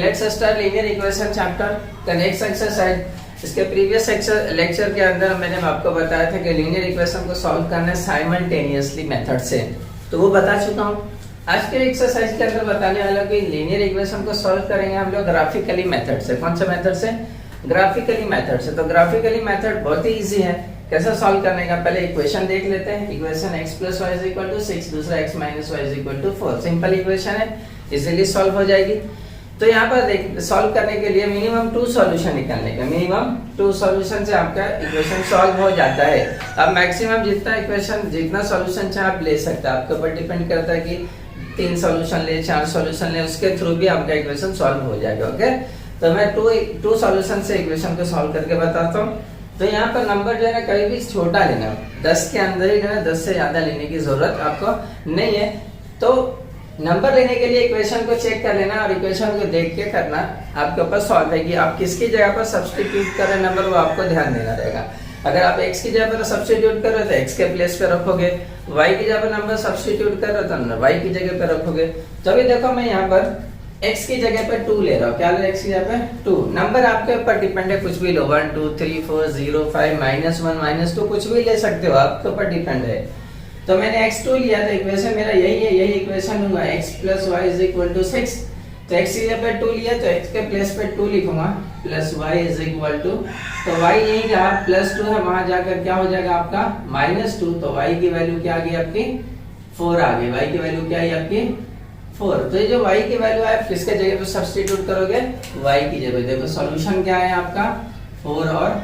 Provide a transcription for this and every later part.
Let's start linear equation chapter का next exercise. इसके previous lecture के अंदर मैंने आपको बताया था कि लीनियर इक्वेशन को सॉल्व करना है साइमल्टेनियसली मेथड से, तो वो बता चुका हूँ। आज के एक्सरसाइज के अंदर बताने वाला कि लीनियर इक्वेशन को सॉल्व करेंगे हम लोग ग्राफिकली मेथड से। कौन सा मेथड से? ग्राफिकली मेथड से। तो ग्राफिकली मेथड बहुत ही इजी है। कैसे सॉल्व करने का, पहले इक्वेशन देख लेते हैं। इक्वेशन x + y = 6, दूसरा x - y = 4। सिंपल इक्वेशन है, इजीली सॉल्व हो जाएगी। तो यहाँ पर देख सॉल्व करने के लिए मिनिमम 2 सॉल्यूशन निकालने का। मिनिमम 2 सॉल्यूशन से आपका इक्वेशन सॉल्व हो जाता है। अब मैक्सिमम जितना सॉल्यूशन चाहे आप ले सकते हैं, आपके ऊपर डिपेंड करता है कि 3 सॉल्यूशन ले, 4 सॉल्यूशन ले, उसके थ्रू भी आपका इक्वेशन सॉल्व हो जाएगा। ओके, तो मैं 2 सॉल्यूशन से इक्वेशन को सॉल्व करके बताता हूँ। तो यहाँ पर नंबर जो है ना कभी भी छोटा लेना, 10 के अंदर ही लेना, 10 से ज्यादा लेने की जरूरत आपको नहीं है। तो नंबर लेने के लिए इक्वेशन को चेक कर लेना और इक्वेशन को देख के करना आपके ऊपर सॉल्व है कि आप किसकी जगह पर सब्स्टिट्यूट कर रहे नंबर, वो आपको ध्यान देना रहेगा। अगर आप x की जगह पर सब्स्टिट्यूट कर रहे हो तो x के प्लेस पे रखोगे, y की जगह पर नंबर सब्स्टिट्यूट कर रहे हो तो y की जगह पे रखोगे। तो अभी देखो मैं यहाँ पर x की जगह पे 2 ले रहा हूँ। क्या ले? x की जगह पे 2। नंबर आपके ऊपर डिपेंड है, कुछ भी लो, 1 2 3 4 0 5 -1 -2 कुछ भी ले सकते हो, आपके ऊपर डिपेंड है। तो मैंने x2 लिया तो इक्वेशन मेरा यही है, यही इक्वेशन होगा x + y = 6। तो x की जगह पे 2 लिया तो x के प्लेस पे 2 लिखूंगा, प्लस y = तो y यही रहा, +2 है, वहां जाकर क्या हो जाएगा आपका -2। तो y की वैल्यू क्या आ गई आपकी 4 आ गई। y की वैल्यू क्या आई आपकी 4। तो ये जो y की वैल्यू है किसके जगह पे सब्स्टिट्यूट करोगे? y की जगह। देखो सॉल्यूशन क्या है आपका 4 और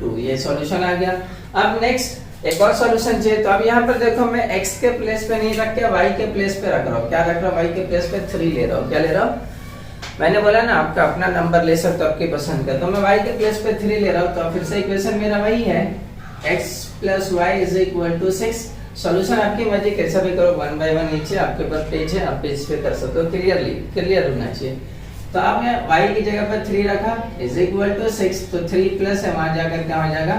2, ये सॉल्यूशन आ गया। अब नेक्स्ट एक और सॉल्यूशन चाहिए। तो अब यहाँ पर देखो मैं x के प्लेस पे नहीं रख के y के प्लेस पे रख रहा हूँ। क्या रख रहा हूँ? y के प्लेस पे 3 ले रहा हूँ। क्या ले रहा हूँ? मैंने बोला ना आपका अपना नंबर ले सकते हो आपकी पसंद का। तो मैं y के प्लेस पे 3 ले रहा हूँ। तो फिर से इक्वेशन मेरा वही है, x + y = 6। सॉल्यूशन आपकी मर्जी कैसा भी करो, 1 बाय 1 नीचे आपके पास पेज है, आप पेज पे कर सकते हो। क्लियर होना चाहिए। तो अब मैं y की जगह पर 3 रखा = 6। तो 3 प्लस है, वहां जाकर क्या हो जाएगा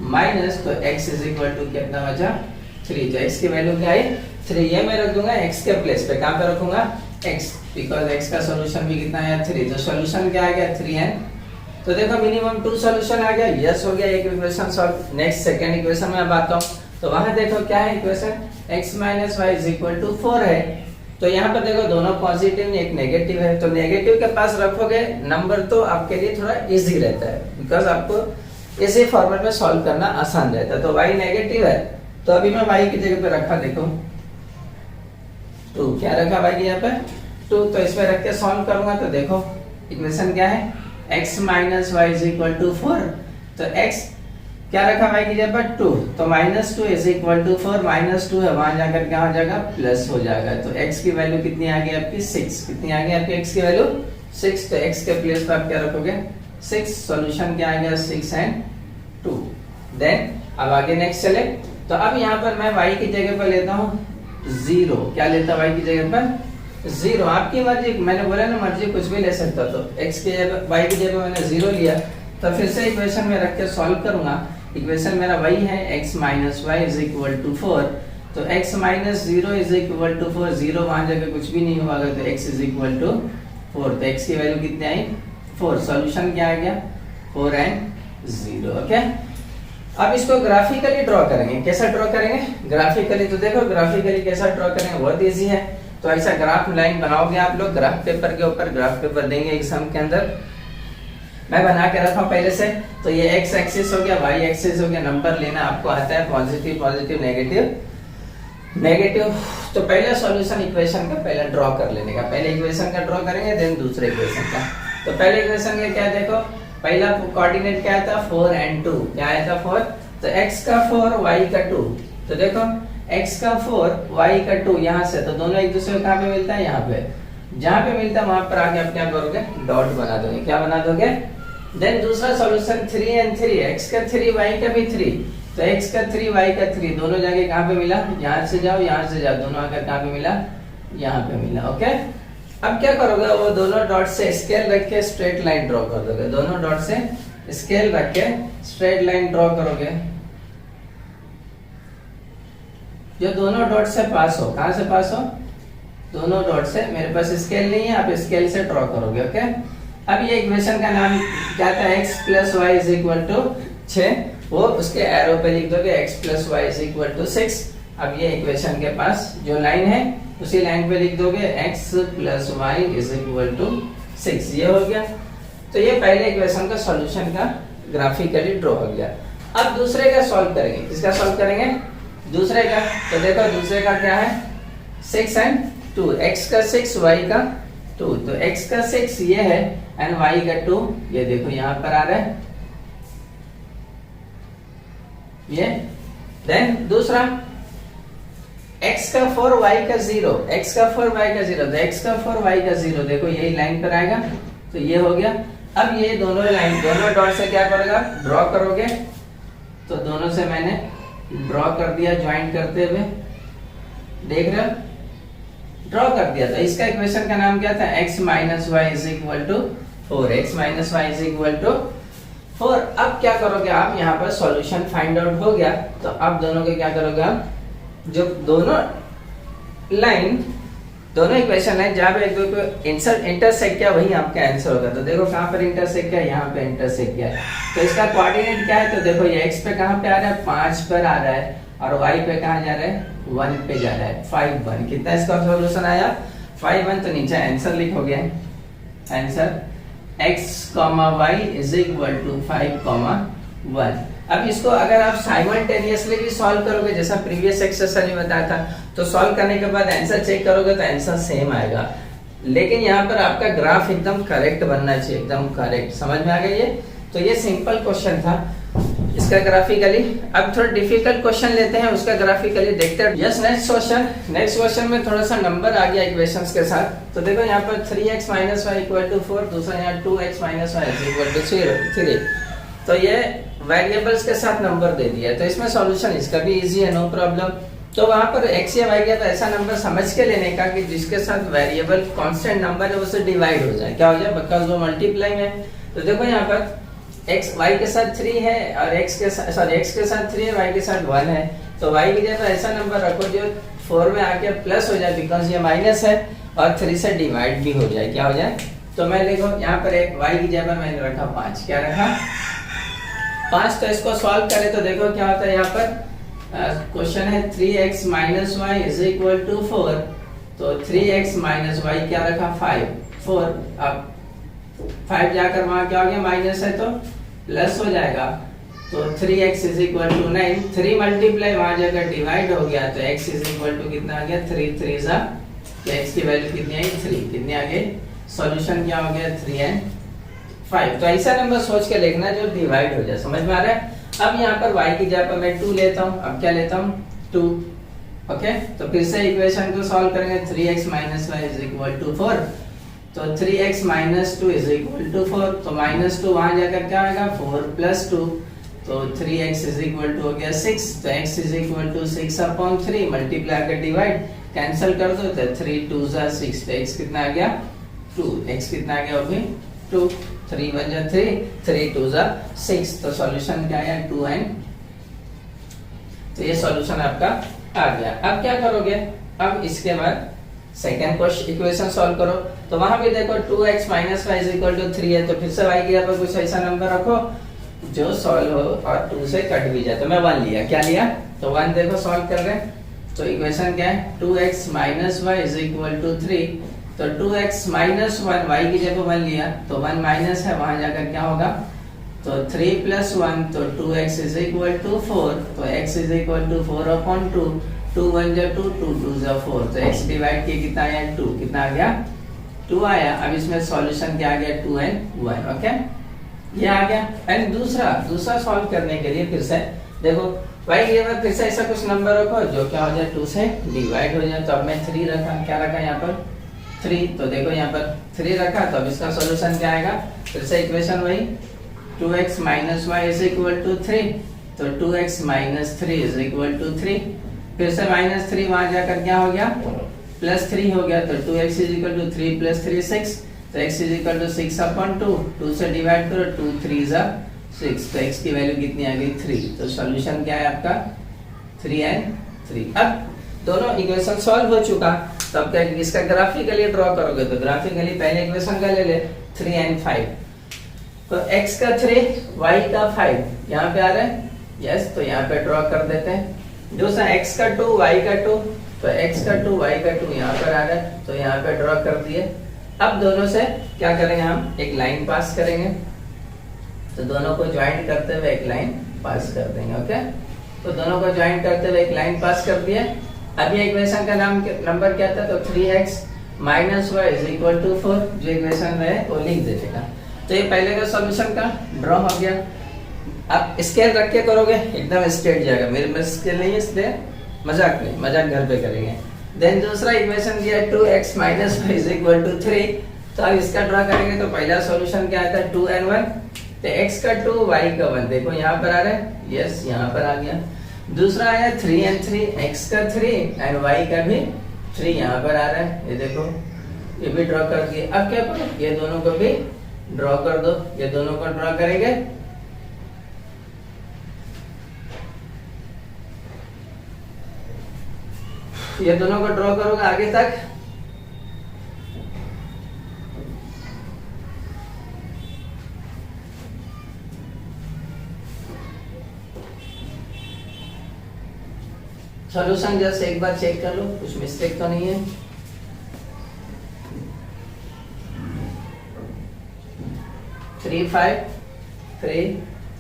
माइनस। तो x = कितना बचा 3। तो x की वैल्यू क्या है 3। ये मैं रख दूंगा x के प्लेस पे। कहां पे रखूंगा? x, बिकॉज़ x का सॉल्यूशन भी कितना है 3। तो सॉल्यूशन क्या आ गया 3 है। तो देखो मिनिमम 2 सॉल्यूशन आ गया, यस हो गया, एक equation solve. Next second equation में अब आता हूं। तो वहां देखो क्या है इक्वेशन, x - y = 4 है। तो यहाँ पर देखो दोनों पॉजिटिव एक नेगेटिव है। तो नेगेटिव के पास रखोगे नंबर तो आपके लिए थोड़ा इजी रहता है, बिकॉज आपको इसी फॉर्मेट में सॉल्व करना आसान रहता है। तो y नेगेटिव है, तो अभी मैं y की जगह पे रखा, देखो 2। क्या रखा y की जगह पे 2। तो इसमें रख के सॉल्व करूंगा तो देखो इक्वेशन क्या है, x - y = 4। तो x क्या रखा y की जगह पर 2। तो -2 = 4, -2 है, वहां जाकर क्या हो जाएगा प्लस हो जाएगा। तो x की वैल्यू कितनी आ गई आपकी 6। कितनी आ गई आपकी x की वैल्यू 6। तो x के प्लेस पर आप क्या रखोगे 6। सॉल्यूशन क्या आ गया 6 और 2। देन अब आगे नेक्स्ट चले। तो अब यहाँ पर मैं y की जगह पर लेता हूँ 0। क्या लेता y की जगह पर 0। आपकी मर्जी, मैंने बोला ना मर्जी कुछ भी ले सकता। तो x की जगह y की जगह मैंने 0 लिया। तो फिर से इक्वेशन में रख के सॉल्व करूंगा। इक्वेशन मेरा वही है, x - y = 4। तो x - 0 = 4, 0 वहां जाकर कुछ भी नहीं होगा। तो x = 4। तो x की वैल्यू कितनी आई 4। सॉल्यूशन क्या आ गया 4 और 0। ओके, अब इसको ग्राफिकली ड्रॉ करेंगे। कैसा ड्रॉ करेंगे? ग्राफिकली। तो देखो ग्राफिकली कैसा ड्रॉ करेंगे, बहुत इजी है। तो ऐसा ग्राफ लाइन बनाओगे आप लोग, ग्राफ पेपर के ऊपर ग्राफ पेपर देंगे एग्जाम के अंदर। मैं बना के रखा हूं पहले से। तो ये x एक्सिस हो गया, y एक्सिस हो गया। नंबर लेना आपको आता है, पॉजिटिव पॉजिटिव नेगेटिव नेगेटिव। तो पहले सॉल्यूशन इक्वेशन का पहले ड्रॉ कर लेने का। पहले इक्वेशन का ड्रॉ करेंगे, देन दूसरे इक्वेशन का। तो पहले इक्वेशन का क्या देखो, पहला कोऑर्डिनेट क्या था 4 और 2। क्या आया था 4। तो x का 4 y का 2। तो देखो x का 4 y का 2 यहाँ से, तो दोनों एक दूसरे को कहाँ पे मिलता है यहाँ पे। जहाँ पे मिलता है वहां पर आके आप क्या करोगे डॉट बना दोगे। क्या बना दोगे। देन दूसरा सॉल्यूशन 3 और 3, x का 3 y का भी 3। तो x का 3 y का 3 दोनों जाके कहाँ पे मिला, यहाँ से जाओ यहाँ से जाओ, दोनों आकर कहाँ पे मिला यहाँ पे मिला। ओके, अब क्या करोगे, वो दोनों डॉट से स्केल रख के स्ट्रेट लाइन ड्रॉ कर दोगे। दोनों डॉट से स्केल रख के स्ट्रेट लाइन ड्रॉ करोगे, जो दोनों डॉट से पास हो। कहां से पास हो, दोनों डॉट से। मेरे पास स्केल नहीं है, आप स्केल से ड्रॉ करोगे। ओके, अब ये इक्वेशन का नाम क्या था, x plus y is equal to 6, वो उसके एरो पे लिख दोगे x plus y is equal to 6। अब ये इक्वेशन के पास जो लाइन है उसी लाइन पे लिख दोगे x plus y is equal to 6, ये हो गया। तो ये पहले इक्वेशन का सॉल्यूशन का ग्राफिकली ड्रॉ हो गया। अब दूसरे का सॉल्व करेंगे, किसका सॉल्व करेंगे, दूसरे का। तो देखो दूसरे का क्या है, 6 एंड 2, x का 6 y का 2, तो x का 6 ये है एंड y का 2, ये देखो यहाँ पर आ रहा है ये। देन दूसरा x का 4 y का 0, x का 4 y का 0, तो x का 4 y का 0 देखो यही लाइन पर आएगा, तो ये हो गया। अब ये दोनों लाइन दोनों डॉट से क्या करोगे, ड्रॉ करोगे, तो दोनों से मैंने ड्रॉ कर दिया ज्वाइन करते हुए, देख रहे हो, ड्रॉ कर दिया। तो इसका इक्वेशन का नाम क्या था, x minus y is equal to 4, x minus y is equal to 4। अब क्या करोगे आप, यहाँ पर सॉल्यूशन फाइंड आउट हो गया, तो अब दोनों के क्या करोगे आप, जो दोनों लाइन दोनों इक्वेशन है जहाँ पे एक दूसरे को इंटरसेक्ट किया वही आपका आंसर होगा। तो देखो कहाँ पर इंटरसेक्ट किया, यहाँ पे इंटरसेक्ट किया। तो इसका कोऑर्डिनेट क्या है, तो देखो ये x पे कहाँ पे आ रहा है, 5 पर आ रहा है, और y पे कहाँ जा रहा है, 1 पे जा रहा है, 5 1। कितना इसका सॉल्यूशन आया, 5 1। तो नीचे आंसर लिखोगे, answer x, y is equal to 5, 1। अब इसको अगर आप साइमल्टेनियसली भी सॉल्व करोगे, जैसा प्रीवियस एक्सरसाइज में बताया था, तो सॉल्व करने के बाद आंसर चेक करोगे तो आंसर सेम आएगा। लेकिन यहाँ पर आपका ग्राफ एकदम करेक्ट बनना चाहिए, एकदम करेक्ट। समझ में आ गई ये? तो ये सिंपल क्वेश्चन था इसका ग्राफिकली। अब थोड़ा डिफिकल्ट क्वेश्चन लेते हैं, उसका ग्राफिकली देखते हैं। Yes, next question. Next question में थोड़ा सा नंबर आ गया इक्वेशंस के साथ। तो देखो यहाँ पर 3x minus Y equal to 4, दूसरा यहाँ 2x minus Y equal to 3। तो ये वेरिएबल्स के साथ नंबर दे दिया है, तो इसमें सॉल्यूशन इसका भी इजी है, नो प्रॉब्लम। तो वहां पर x या y गया तो ऐसा नंबर समझ के लेने का कि जिसके साथ वेरिएबल कांस्टेंट नंबर है उससे डिवाइड हो जाए, क्या हो जाए, बिकॉज़ वो मल्टीप्लाई है। तो देखो यहाँ पर x y के साथ 3 है और x के साथ 3 है, y के साथ 1 है। तो y की जगह ऐसा नंबर रखो जो 4 में आके प्लस हो जाए, बिकॉज ये माइनस है, और 3 से डिवाइड भी हो जाए, क्या हो जाए। तो मैं देखो यहाँ पर एक y की जगह मैंने रखा 5, क्या रखा 5। तो इसको सॉल्व करें तो देखो क्या होता है, यहाँ पर क्वेश्चन है 3x minus y is equal to 4। तो 3x माइनस वाई क्या रखा 4। अब 5 जाकर वहां क्या हो गया, माइनस है तो प्लस हो जाएगा। तो 3x is equal to 9, 3 multiply वहां जाकर डिवाइड हो गया, तो x इज इक्वल टू कितना आ गया 3 3 जा, तो x की वैल्यू कितनी आई 3, कितनी आ गई, सॉल्यूशन क्या हो गया 3 एंड 5। तो ऐसा नंबर सोच के लिखना जो डिवाइड हो जाए, समझ में आ रहा है। अब यहाँ पर y की जगह पर मैं 2 लेता हूँ, अब क्या लेता हूँ 2, ओके। तो फिर से इक्वेशन को सॉल्व करेंगे, 3x minus y is equal to 4। तो 3x minus 2 is equal to 4, तो माइनस 2 वहां जाकर क्या आएगा 4 प्लस 2, तो 3x इज इक्वल टू हो गया 6। तो x is equal to 6/3, multiply कर डिवाइड कैंसिल कर दो, तो 3 2 जा 6, तो x कितना आ गया 2, x कितना आ गया अभी 2, 3 1 जा 3, 3 2 जा 6। तो सॉल्यूशन क्या आया 2 एंड, तो ये सॉल्यूशन आपका आ गया। अब क्या करोगे, अब इसके बाद सेकंड क्वेश्चन इक्वेशन सॉल्व करो। तो वहां भी देखो 2x minus y is equal to 3 है, तो फिर से y की जगह पर कुछ ऐसा नंबर रखो जो सॉल्व हो और 2 से कट भी जाए। तो मैं 1 लिया, क्या लिया, तो 1 देखो सॉल्व कर रहे हैं। तो इक्वेशन क्या है 2x minus y is equal to 3। तो 2x माइनस 1, y की जगह 1 लिया, तो 1 माइनस है वहां जाकर क्या होगा, तो 3 प्लस 1, तो 2x इज इक्वल टू 4। तो x इज इक्वल टू 4/2, 2 1 जा 2, 2 2 जा 4। तो x डिवाइड किया कितना आया 2, कितना आ गया 2 आया। अब इसमें सॉल्यूशन क्या आ गया 2 एंड 1, ओके, ये आ गया। एंड दूसरा सॉल्व करने के लिए फिर से देखो y की जगह फिर से ऐसा कुछ नंबर रखो जो क्या हो जाए 2 से डिवाइड हो जाए। तो अब मैं 3 रखा, क्या रखा यहाँ पर 3। तो देखो यहाँ पर 3 रखा, तो अब इसका सॉल्यूशन क्या आएगा, फिर से इक्वेशन वही 2x minus y is equal to 3। तो 2x minus 3 is equal to 3, फिर से माइनस 3 वहां जाकर क्या हो गया प्लस 3 हो गया। तो 2x is equal to 3 plus 3 6, तो x इज इक्वल टू 6/2, 2 से डिवाइड करो, 2 3 जा 6, तो x की वैल्यू कितनी आ गई 3। तो सॉल्यूशन क्या है आपका 3 एंड 3। अब दोनों इक्वेशन सॉल्व हो चुका, तब तक इसका ग्राफिकली ड्रॉ करोगे। तो ग्राफिकली पहले इक्वेशन का ले ले 3 and 5। तो x का 3 y का 5 यहाँ पे आ रहा है, यस, तो यहाँ पे ड्रॉ कर देते हैं। दूसरा x का 2 y का 2, तो x का 2 y का 2 यहाँ पर आ रहा है, तो यहाँ पे ड्रॉ कर दिए। अब दोनों से क्या करेंगे, हम एक लाइन पास करेंगे, तो दोनों को ज्वाइन करते हुए एक लाइन पास कर देंगे। ओके, तो दोनों को ज्वाइन करते हुए एक लाइन पास कर दिए। अभी इक्वेशन का नंबर क्या था, तो 3x minus y is equal to 4, जो इक्वेशन में वो लिख दीजिएगा। तो ये पहले का सॉल्यूशन का ड्रॉ हो गया। अब स्केल रख के करोगे एकदम स्ट्रेट जाएगा, मेरे में स्केल नहीं है इसलिए मजाक नहीं, मजाक घर पे करेंगे। देन दूसरा इक्वेशन दिया 2x minus y is equal to 3, तो अब इसका ड्रॉ करेंगे। तो पहला सॉल्यूशन क्या आता है, 2 and 1, तो x का 2 y का 1, देखो यहाँ पर आ रहा है, यस यहाँ पर आ गया। दूसरा आया 3 and 3, x का 3 and y का भी 3 यहाँ पर आ रहा है, ये देखो, ये भी ड्रॉ कर दिए। अब क्या करो, ये दोनों को भी ड्रॉ कर दो, ये दोनों को ड्रॉ करेंगे। ये दोनों को ड्रॉ करोगे आगे तक, सॉल्यूशन जस्ट एक बार चेक कर लो, कुछ मिस्टेक तो नहीं है। थ्री 5 3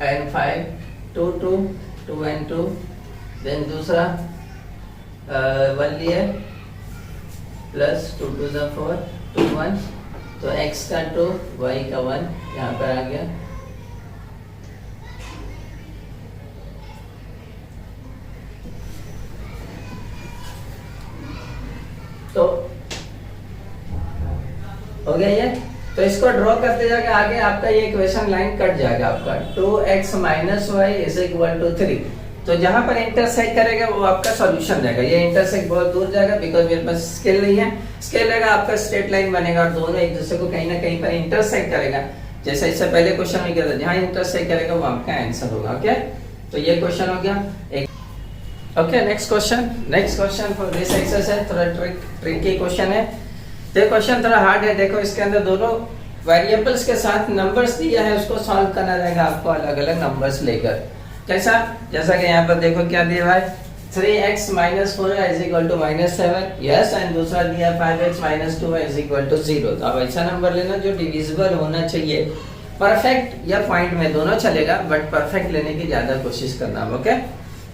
and 5 2 2 2 and 2, देन दूसरा 1 लिया प्लस 2 2 ज़ा 4 2 1, तो x का 2 y का 1 यहाँ पर आ गया। तो हो गया ये। तो इसको ड्रॉ करते जाके आगे आपका ये इक्वेशन लाइन कट जाएगा आपका 2x minus y is equal to 3। तो जहां पर इंटरसेक्ट करेगा वो आपका सॉल्यूशन रहेगा। ये इंटरसेक्ट बहुत दूर जाएगा बिकॉज मेरे पास स्केल नहीं है, स्केल रहेगा आपका स्ट्रेट लाइन बनेगा और दोनों एक दूसरे को कहीं ना कहीं पर इंटरसेक्ट करेगा। जैसे इससे पहले क्वेश्चन में किया था, जहां इंटरसेक्ट करेगा वो आपका आंसर होगा। ओके, तो ये क्वेश्चन हो गया एक। Okay, next question for this exercise थोड़ा ट्रिकी क्वेश्चन है। ये क्वेश्चन थोड़ा हार्ड है। देखो इसके अंदर दोनों वेरिएबल्स के साथ नंबर्स दिया है, उसको सॉल्व करना रहेगा आपको अलग अलग नंबर्स लेकर। कैसा, जैसा कि यहाँ पर देखो क्या दिया है, 3x minus 4y is equal to minus 7, yes, and दूसरा दिया 5x minus 2y is equal to 0। तो अब ऐसा नंबर लेना जो डिविजिबल होना चाहिए, परफेक्ट या पॉइंट में दोनों चलेगा, बट परफेक्ट लेने की ज्यादा कोशिश करना। ओके,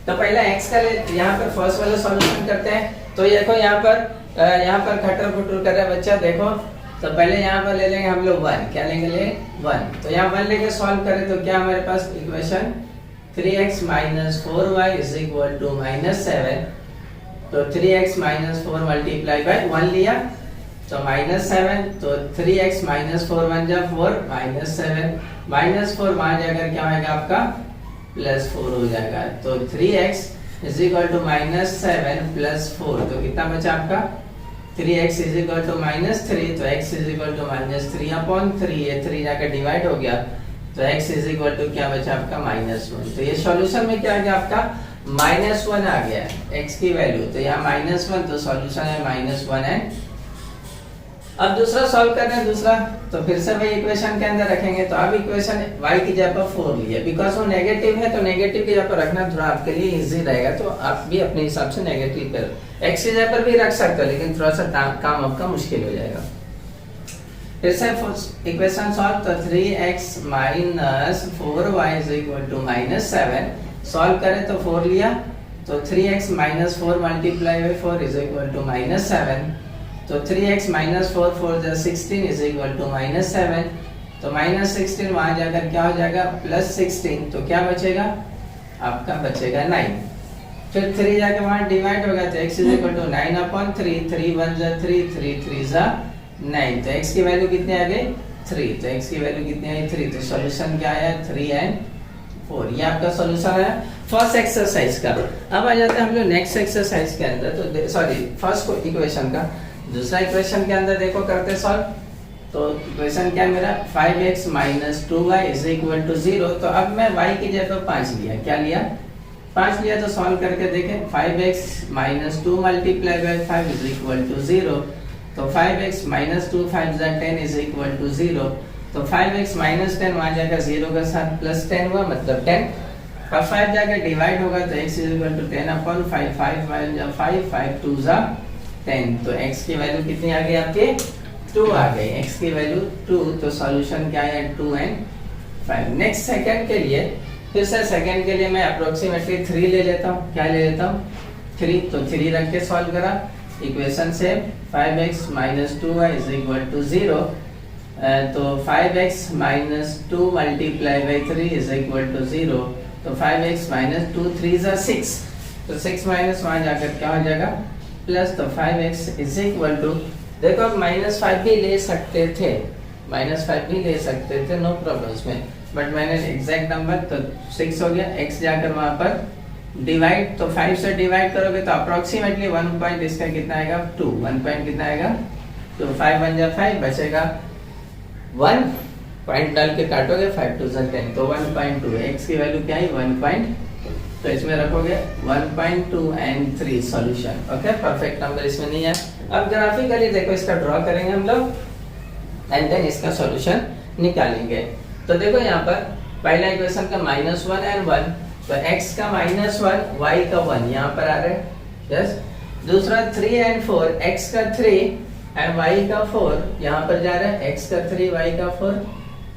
तो पहले x का यहाँ पर फर्स्ट वाला सॉल्यूशन करते हैं। तो देखो यहाँ पर खटर फुटर कर रहा है बच्चा, देखो। तो पहले यहाँ पर ले लेंगे हम लोग 1, क्या लेंगे 1। तो यहाँ 1 लेके सॉल्व करें तो क्या हमारे पास equation 3x minus 4y is equal to minus 7। तो 3x माइनस 4 मल्टीप्लाई बाय 1 लिया तो माइनस 7, तो 3x माइनस 4 1 जा 4 माइनस 7, माइनस 4 वहां जाकर क्या होगा आपका प्लस 4 हो जाएगा। तो 3x is equal to minus 7 plus 4, तो कितना बचा आपका 3x is equal to minus 3, तो x is equal to minus 3/3, ये 3 जाकर डिवाइड हो गया, तो x इज इक्वल टू क्या बचा आपका -1। तो ये सॉल्यूशन में क्या आ गया आपका -1 आ गया है x की वैल्यू, तो यहाँ -1, तो सॉल्यूशन है -1 है। अब दूसरा सॉल्व कर रहे हैं दूसरा, तो फिर से वही इक्वेशन के अंदर रखेंगे। तो अब इक्वेशन y की जगह पर 4 लिया, बिकॉज वो नेगेटिव है, तो नेगेटिव की जगह पर रखना थोड़ा आपके लिए इजी रहेगा। तो आप भी अपने हिसाब से नेगेटिव पर x की जगह पर भी रख सकते हो, लेकिन थोड़ा सा काम आपका मुश्किल हो जाएगा। फिर से इक्वेशन सॉल्व, तो 3x minus 4y is equal to -7 solve करें तो 4 लिया, तो 3x minus 4 multiply by 4 is equal to -7, तो 3x माइनस 4 4 जा 16 इज इक्वल टू -7, तो -16 वहां जाकर क्या हो जाएगा +16, तो क्या बचेगा आपका बचेगा 9। फिर 3 जाके वहां डिवाइड होगा, तो x इज इक्वल टू 9/3, 3 1 जा 3, 3 3 जा 9, तो x की वैल्यू कितनी आ गई 3, तो x की वैल्यू कितनी आई 3, तो सॉल्यूशन क्या आया 3 and 4। ये आपका सॉल्यूशन है फर्स्ट एक्सरसाइज का। अब आ जाते हैं हम लोग नेक्स्ट एक्सरसाइज के अंदर, तो सॉरी फर्स्ट इक्वेशन का। दूसरा इक्वेशन के अंदर देखो करते सॉल्व, तो इक्वेशन क्या है मेरा 5x minus 2y is equal to 0। तो अब मैं y की जगह 5 लिया, क्या लिया 5 लिया, तो सॉल्व करके देखें 5x minus 2 multiply by 5 is equal to 0, तो 5x minus 2 5 10 is equal to 0, तो 5x माइनस 10 वहां जाकर 0 के साथ प्लस 10 हुआ, मतलब 10। अब 5 जाकर डिवाइड होगा तो x is equal to 10 upon 5, 5 1 जा 5, 5 2 जा 10। तो x की वैल्यू कितनी आ गई आपके? 2 आ गई। x की वैल्यू 2, तो सॉल्यूशन क्या है? 2 एंड 5। नेक्स्ट सेकंड के लिए, फिर से सेकंड के लिए मैं अप्रोक्सीमेटली 3 ले लेता हूँ। क्या ले लेता हूँ? 3। तो 3 रख के सॉल्व करा इक्वेशन से। 5x minus 2y is equal to 0। तो 5x minus 2 multiply by 3 is equal to 0। तो 5x माइनस 2 3 जा 6, तो 6 माइनस वहां जाकर क्या हो जाएगा? प्लस। तो 5x इज इक्वल टू, देखो आप -5 भी ले सकते थे, -5 भी ले सकते थे, नो प्रॉब्लम में, बट मैंने एग्जैक्ट नंबर तो 6 हो गया। x जाकर वहां पर डिवाइड, तो 5 से डिवाइड करोगे तो अप्रोक्सीमेटली 1 पॉइंट इसका कितना आएगा? 2। 1 पॉइंट कितना आएगा? तो 5 1 जा 5, बचेगा 1 पॉइंट डाल के काटोगे, 5 2 जा 10, तो 1.2। x की वैल्यू क्या है? 1. तो इसमें रखोगे 1.2 and 3 solution. Okay, perfect number इसमें नहीं है। अब ग्राफिकली देखो, इसका ड्रॉ करेंगे हम लोग एंड देन इसका सॉल्यूशन निकालेंगे। तो देखो यहाँ पर पहला इक्वेशन का -1 एंड 1, तो x का -1 y का 1 यहाँ पर आ रहा है, यस। दूसरा 3 एंड 4, x का 3 एंड y का 4 यहाँ पर जा रहा है, x का 3 y का 4,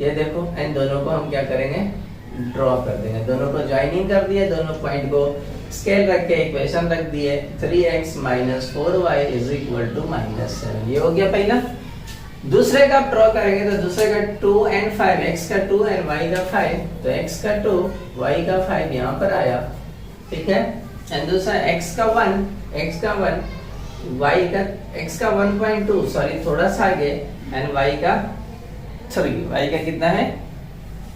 ये देखो। एंड दोनों को हम क्या करेंगे? ड्रॉ कर देंगे। दोनों को ज्वाइनिंग कर दिए, दोनों पॉइंट को स्केल रख के इक्वेशन रख दिए। 3x minus 4y is equal to -7, ये हो गया पहला। दूसरे का ड्रॉ करेंगे तो दूसरे का 2 एंड 5, x का 2 एंड y का 5, तो x का 2 y का 5 यहाँ पर आया, ठीक है। एंड दूसरा x का 1 y का x का 1.2, सॉरी थोड़ा सा आगे, एंड y का 3, y का कितना है?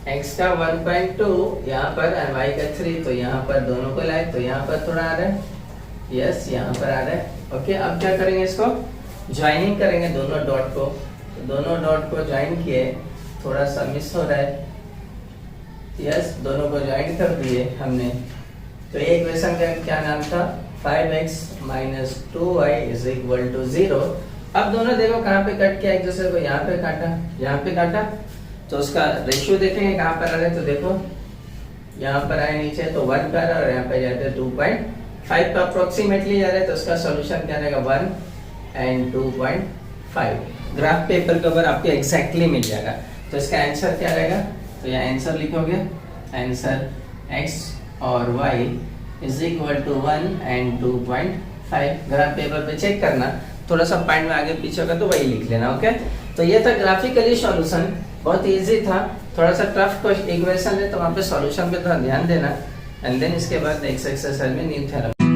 x का 1.2 यहाँ पर और y का 3, तो यहाँ पर दोनों को लाए, तो यहाँ पर थोड़ा आ रहा है, यस यहाँ पर आ रहा है। ओके, अब क्या करेंगे? इसको ज्वाइनिंग करेंगे दोनों डॉट को। तो दोनों डॉट को ज्वाइन किए, थोड़ा सा मिस हो रहा है, यस, दोनों को ज्वाइन कर दिए हमने। तो ये इक्वेशन का क्या नाम था? 5x minus 2y is equal to 0। अब दोनों देखो कहाँ पे कट किया, एक दूसरे को यहाँ पे काटा, यहाँ पे काटा, तो उसका रेशियो देखेंगे कहाँ पर आ रहा है। तो देखो यहाँ पर आए नीचे तो 1 पर, और यहाँ पे जाते हैं 2.5 पर अप्रोक्सीमेटली जा रहे हैं, तो उसका सॉल्यूशन क्या रहेगा? 1 एंड 2.5। ग्राफ पेपर के ऊपर आपको एग्जैक्टली मिल जाएगा। तो इसका आंसर क्या रहेगा? तो यहाँ आंसर लिखोगे, आंसर x और y is equal to 1 and 2.5। Graph paper पे चेक करना, थोड़ा सा पॉइंट में आगे पीछे होगा तो वही लिख लेना। ओके, तो ये था ग्राफिकली सॉल्यूशन, बहुत इजी था। थोड़ा सा टफ इक्वेशन है तो वहाँ पे सॉल्यूशन पे थोड़ा ध्यान देना, एंड देन इसके बाद नेक्स्ट एक्सरसाइज में न्यू थ्योरम।